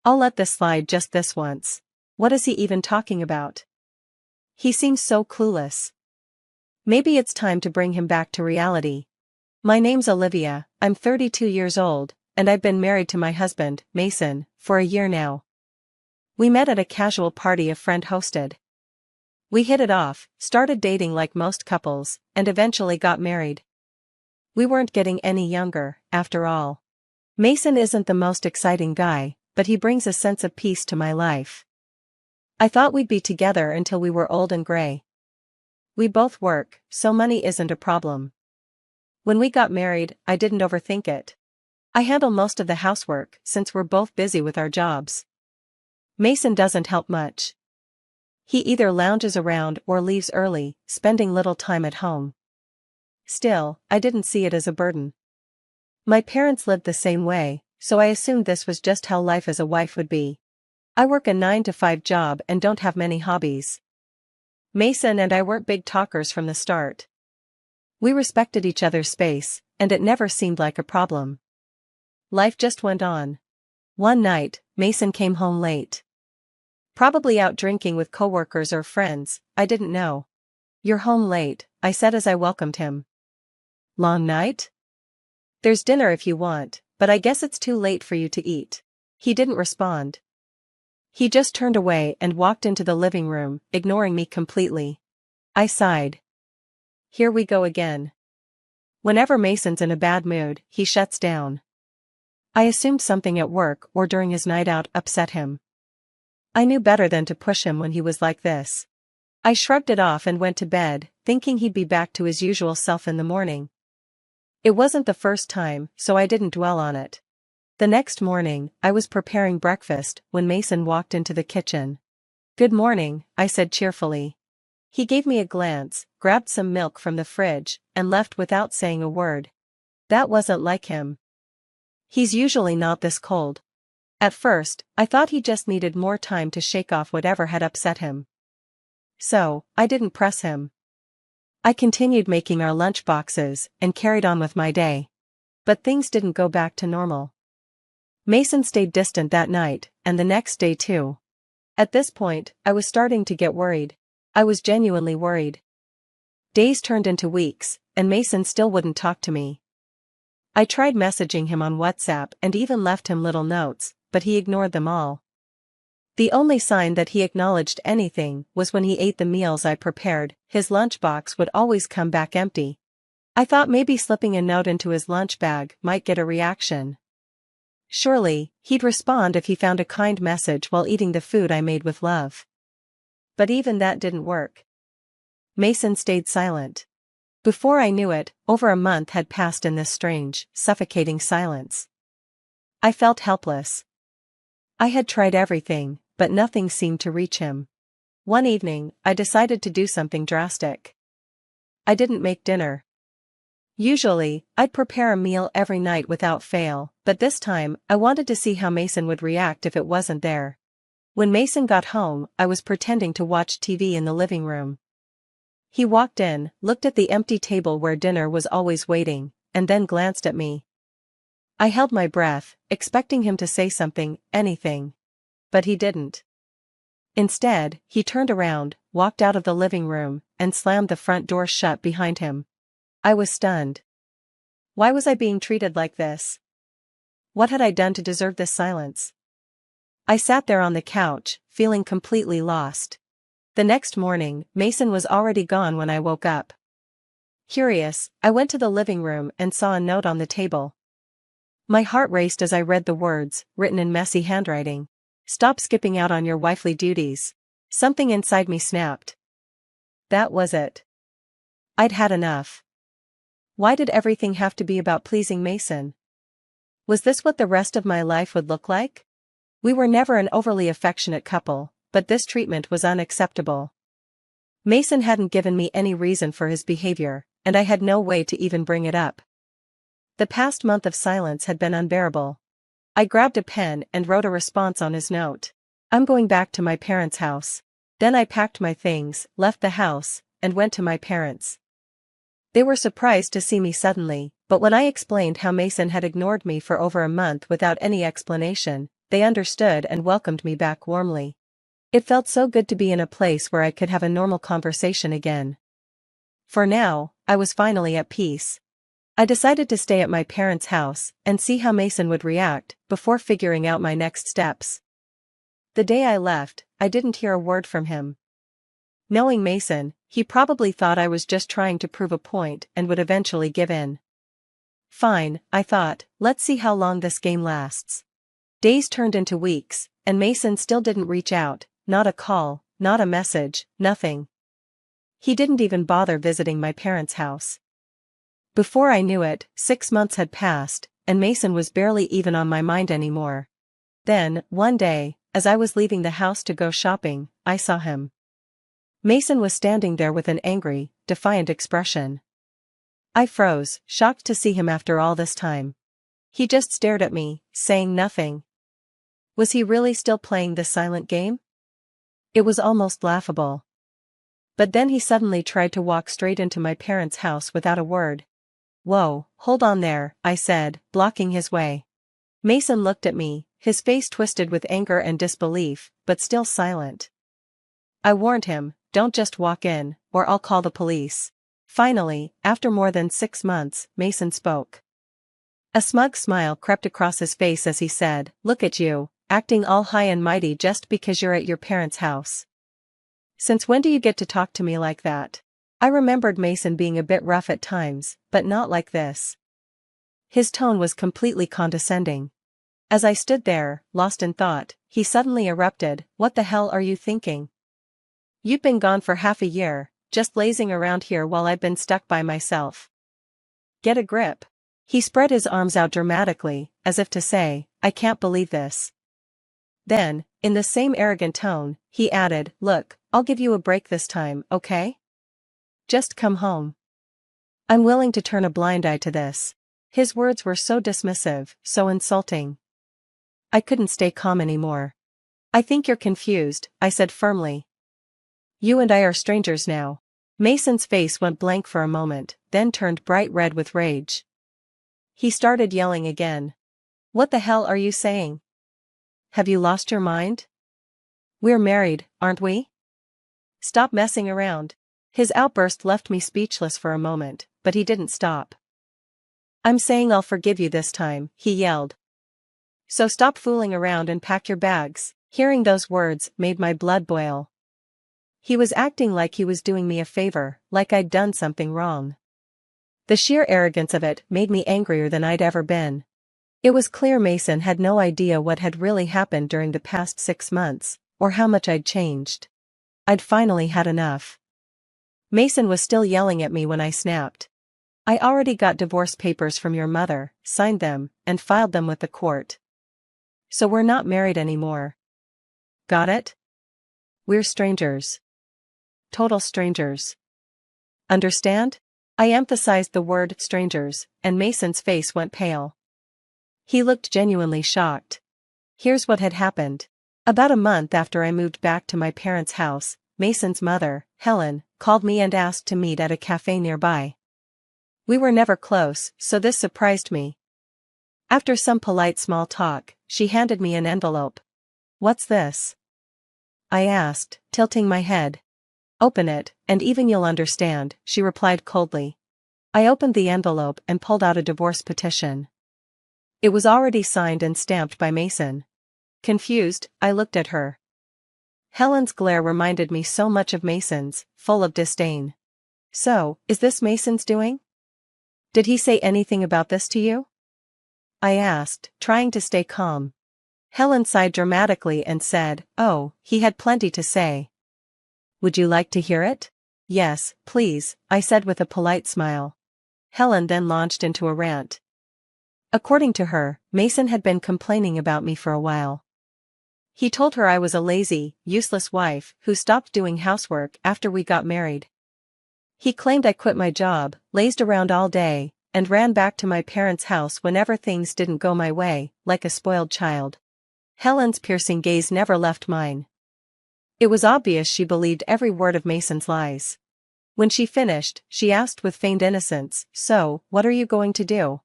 I'll let this slide just this once. What is he even talking about? He seems so clueless. Maybe it's time to bring him back to reality. My name's Olivia, I'm 32 years old, and I've been married to my husband, Mason, for a year now. We met at a casual party a friend hosted. We hit it off, started dating like most couples, and eventually got married. We weren't getting any younger, after all. Mason isn't the most exciting guy, but he brings a sense of peace to my life. I thought we'd be together until we were old and gray. We both work, so money isn't a problem. When we got married, I didn't overthink it. I handle most of the housework since we're both busy with our jobs. Mason doesn't help much. He either lounges around or leaves early, spending little time at home. Still, I didn't see it as a burden. My parents lived the same way, so I assumed this was just how life as a wife would be. I work a 9-to-5 job and don't have many hobbies. Mason and I weren't big talkers from the start. We respected each other's space, and it never seemed like a problem. Life just went on. One night, Mason came home late. Probably out drinking with coworkers or friends, I didn't know. "You're home late," I said as I welcomed him. "Long night?" "There's dinner if you want, but I guess it's too late for you to eat." He didn't respond. He just turned away and walked into the living room, ignoring me completely. I sighed. Here we go again. Whenever Mason's in a bad mood, he shuts down. I assumed something at work or during his night out upset him. I knew better than to push him when he was like this. I shrugged it off and went to bed, thinking he'd be back to his usual self in the morning. It wasn't the first time, so I didn't dwell on it. The next morning, I was preparing breakfast when Mason walked into the kitchen. "Good morning," I said cheerfully. He gave me a glance, grabbed some milk from the fridge, and left without saying a word. That wasn't like him. He's usually not this cold. At first, I thought he just needed more time to shake off whatever had upset him. So, I didn't press him. I continued making our lunch boxes and carried on with my day. But things didn't go back to normal. Mason stayed distant that night, and the next day too. At this point, I was starting to get worried. I was genuinely worried. Days turned into weeks, and Mason still wouldn't talk to me. I tried messaging him on WhatsApp and even left him little notes, but he ignored them all. The only sign that he acknowledged anything was when he ate the meals I prepared. His lunchbox would always come back empty. I thought maybe slipping a note into his lunch bag might get a reaction. Surely, he'd respond if he found a kind message while eating the food I made with love. But even that didn't work. Mason stayed silent. Before I knew it, over a month had passed in this strange, suffocating silence. I felt helpless. I had tried everything, but nothing seemed to reach him. One evening, I decided to do something drastic. I didn't make dinner. Usually, I'd prepare a meal every night without fail, but this time, I wanted to see how Mason would react if it wasn't there. When Mason got home, I was pretending to watch TV in the living room. He walked in, looked at the empty table where dinner was always waiting, and then glanced at me. I held my breath, expecting him to say something, anything. But he didn't. Instead, he turned around, walked out of the living room, and slammed the front door shut behind him. I was stunned. Why was I being treated like this? What had I done to deserve this silence? I sat there on the couch, feeling completely lost. The next morning, Mason was already gone when I woke up. Curious, I went to the living room and saw a note on the table. My heart raced as I read the words, written in messy handwriting. "Stop skipping out on your wifely duties." Something inside me snapped. That was it. I'd had enough. Why did everything have to be about pleasing Mason? Was this what the rest of my life would look like? We were never an overly affectionate couple, but this treatment was unacceptable. Mason hadn't given me any reason for his behavior, and I had no way to even bring it up. The past month of silence had been unbearable. I grabbed a pen and wrote a response on his note. "I'm going back to my parents' house." Then I packed my things, left the house, and went to my parents. They were surprised to see me suddenly, but when I explained how Mason had ignored me for over a month without any explanation, they understood and welcomed me back warmly. It felt so good to be in a place where I could have a normal conversation again. For now, I was finally at peace. I decided to stay at my parents' house and see how Mason would react before figuring out my next steps. The day I left, I didn't hear a word from him. Knowing Mason, he probably thought I was just trying to prove a point and would eventually give in. Fine, I thought, let's see how long this game lasts. Days turned into weeks, and Mason still didn't reach out, not a call, not a message, nothing. He didn't even bother visiting my parents' house. Before I knew it, 6 months had passed, and Mason was barely even on my mind anymore. Then, one day, as I was leaving the house to go shopping, I saw him. Mason was standing there with an angry, defiant expression. I froze, shocked to see him after all this time. He just stared at me, saying nothing. Was he really still playing this silent game? It was almost laughable. But then he suddenly tried to walk straight into my parents' house without a word. Whoa, hold on there, I said, blocking his way. Mason looked at me, his face twisted with anger and disbelief, but still silent. I warned him, don't just walk in, or I'll call the police. Finally, after more than 6 months, Mason spoke. A smug smile crept across his face as he said, look at you, acting all high and mighty just because you're at your parents' house. Since when do you get to talk to me like that? I remembered Mason being a bit rough at times, but not like this. His tone was completely condescending. As I stood there, lost in thought, he suddenly erupted, what the hell are you thinking? You've been gone for half a year, just lazing around here while I've been stuck by myself. Get a grip. He spread his arms out dramatically, as if to say, I can't believe this. Then, in the same arrogant tone, he added, look, I'll give you a break this time, okay? Just come home. I'm willing to turn a blind eye to this. His words were so dismissive, so insulting. I couldn't stay calm anymore. I think you're confused, I said firmly. You and I are strangers now. Mason's face went blank for a moment, then turned bright red with rage. He started yelling again. What the hell are you saying? Have you lost your mind? We're married, aren't we? Stop messing around. His outburst left me speechless for a moment, but he didn't stop. I'm saying I'll forgive you this time, he yelled. So stop fooling around and pack your bags. Hearing those words made my blood boil. He was acting like he was doing me a favor, like I'd done something wrong. The sheer arrogance of it made me angrier than I'd ever been. It was clear Mason had no idea what had really happened during the past 6 months, or how much I'd changed. I'd finally had enough. Mason was still yelling at me when I snapped. I already got divorce papers from your mother, signed them, and filed them with the court. So we're not married anymore. Got it? We're strangers. Total strangers. Understand? I emphasized the word strangers, and Mason's face went pale. He looked genuinely shocked. Here's what had happened. About a month after I moved back to my parents' house, Mason's mother, Helen, called me and asked to meet at a cafe nearby. We were never close, so this surprised me. After some polite small talk, she handed me an envelope. What's this? I asked, tilting my head. Open it, and even you'll understand, she replied coldly. I opened the envelope and pulled out a divorce petition. It was already signed and stamped by Mason. Confused, I looked at her. Helen's glare reminded me so much of Mason's, full of disdain. So, is this Mason's doing? Did he say anything about this to you? I asked, trying to stay calm. Helen sighed dramatically and said, oh, he had plenty to say. Would you like to hear it? Yes, please, I said with a polite smile. Helen then launched into a rant. According to her, Mason had been complaining about me for a while. He told her I was a lazy, useless wife who stopped doing housework after we got married. He claimed I quit my job, lazed around all day, and ran back to my parents' house whenever things didn't go my way, like a spoiled child. Helen's piercing gaze never left mine. It was obvious she believed every word of Mason's lies. When she finished, she asked with feigned innocence, so, what are you going to do?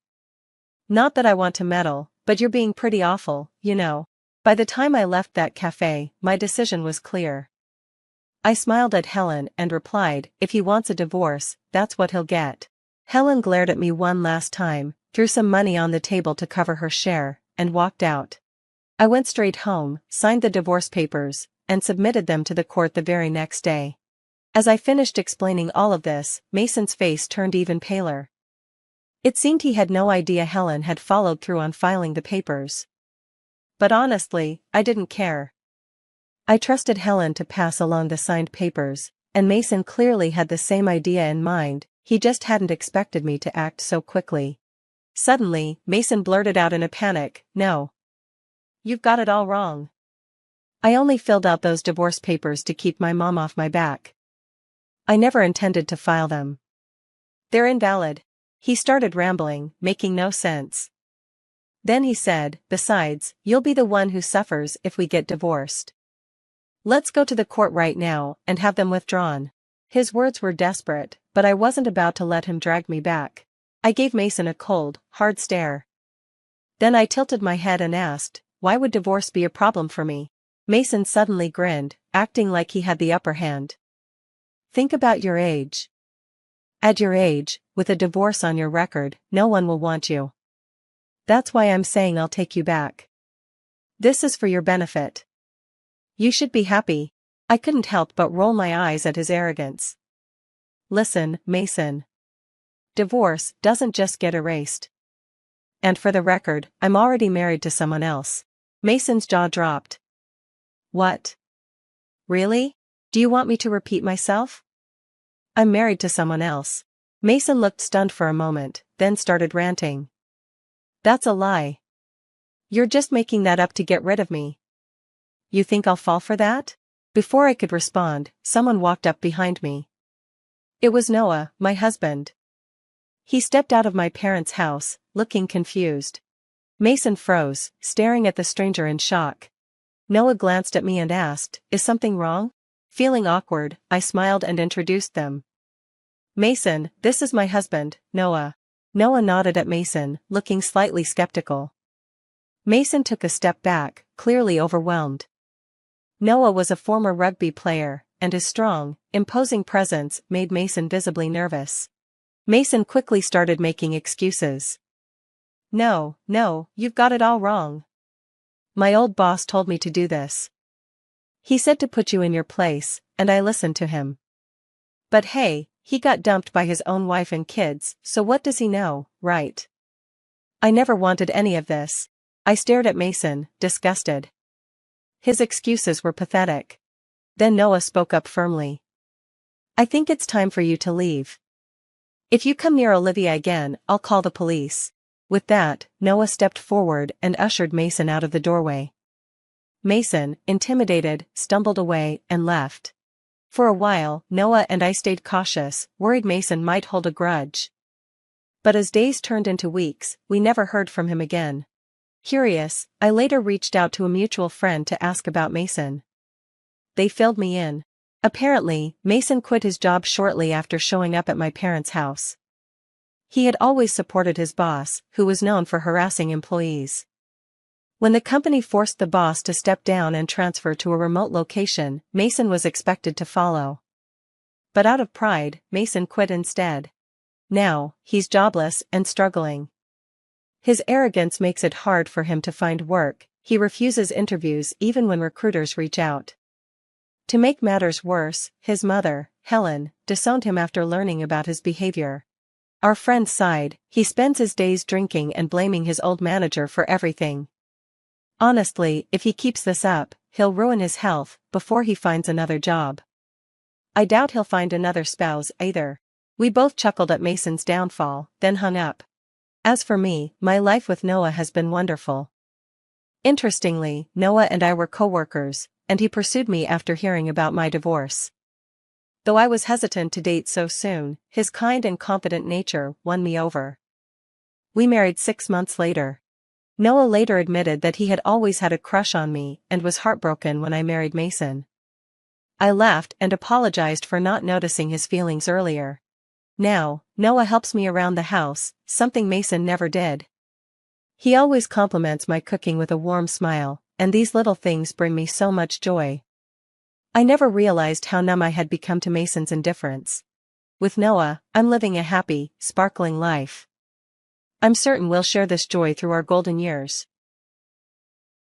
Not that I want to meddle, but you're being pretty awful, you know. By the time I left that cafe, my decision was clear. I smiled at Helen and replied, if he wants a divorce, that's what he'll get. Helen glared at me one last time, threw some money on the table to cover her share, and walked out. I went straight home, signed the divorce papers, and submitted them to the court the very next day. As I finished explaining all of this, Mason's face turned even paler. It seemed he had no idea Helen had followed through on filing the papers. But honestly, I didn't care. I trusted Helen to pass along the signed papers, and Mason clearly had the same idea in mind, he just hadn't expected me to act so quickly. Suddenly, Mason blurted out in a panic, "No. You've got it all wrong. I only filled out those divorce papers to keep my mom off my back. I never intended to file them. They're invalid." He started rambling, making no sense. Then he said, "Besides, you'll be the one who suffers if we get divorced. Let's go to the court right now and have them withdrawn." His words were desperate, but I wasn't about to let him drag me back. I gave Mason a cold, hard stare. Then I tilted my head and asked, "Why would divorce be a problem for me?" Mason suddenly grinned, acting like he had the upper hand. "Think about your age. At your age, with a divorce on your record, no one will want you. That's why I'm saying I'll take you back. This is for your benefit. You should be happy." I couldn't help but roll my eyes at his arrogance. "Listen, Mason. Divorce doesn't just get erased. And for the record, I'm already married to someone else." Mason's jaw dropped. "What? Really? Do you want me to repeat myself?" "I'm married to someone else." Mason looked stunned for a moment, then started ranting. "That's a lie. You're just making that up to get rid of me. You think I'll fall for that?" Before I could respond, someone walked up behind me. It was Noah, my husband. He stepped out of my parents' house, looking confused. Mason froze, staring at the stranger in shock. Noah glanced at me and asked, "Is something wrong?" Feeling awkward, I smiled and introduced them. "Mason, this is my husband, Noah." Noah nodded at Mason, looking slightly skeptical. Mason took a step back, clearly overwhelmed. Noah was a former rugby player, and his strong, imposing presence made Mason visibly nervous. Mason quickly started making excuses. No, you've got it all wrong. My old boss told me to do this. He said to put you in your place, and I listened to him. But hey, he got dumped by his own wife and kids, so what does he know, right? I never wanted any of this." I stared at Mason, disgusted. His excuses were pathetic. Then Noah spoke up firmly. "I think it's time for you to leave. If you come near Olivia again, I'll call the police." With that, Noah stepped forward and ushered Mason out of the doorway. Mason, intimidated, stumbled away and left. For a while, Noah and I stayed cautious, worried Mason might hold a grudge. But as days turned into weeks, we never heard from him again. Curious, I later reached out to a mutual friend to ask about Mason. They filled me in. Apparently, Mason quit his job shortly after showing up at my parents' house. He had always supported his boss, who was known for harassing employees. When the company forced the boss to step down and transfer to a remote location, Mason was expected to follow. But out of pride, Mason quit instead. Now, he's jobless and struggling. His arrogance makes it hard for him to find work. He refuses interviews even when recruiters reach out. To make matters worse, his mother, Helen, disowned him after learning about his behavior. Our friend sighed, he spends his days drinking and blaming his old manager for everything. Honestly, if he keeps this up, he'll ruin his health before he finds another job. I doubt he'll find another spouse either. We both chuckled at Mason's downfall, then hung up. As for me, my life with Noah has been wonderful. Interestingly, Noah and I were co-workers, and he pursued me after hearing about my divorce. Though I was hesitant to date so soon, his kind and confident nature won me over. We married 6 months later. Noah later admitted that he had always had a crush on me and was heartbroken when I married Mason. I laughed and apologized for not noticing his feelings earlier. Now, Noah helps me around the house, something Mason never did. He always compliments my cooking with a warm smile, and these little things bring me so much joy. I never realized how numb I had become to Mason's indifference. With Noah, I'm living a happy, sparkling life. I'm certain we'll share this joy through our golden years.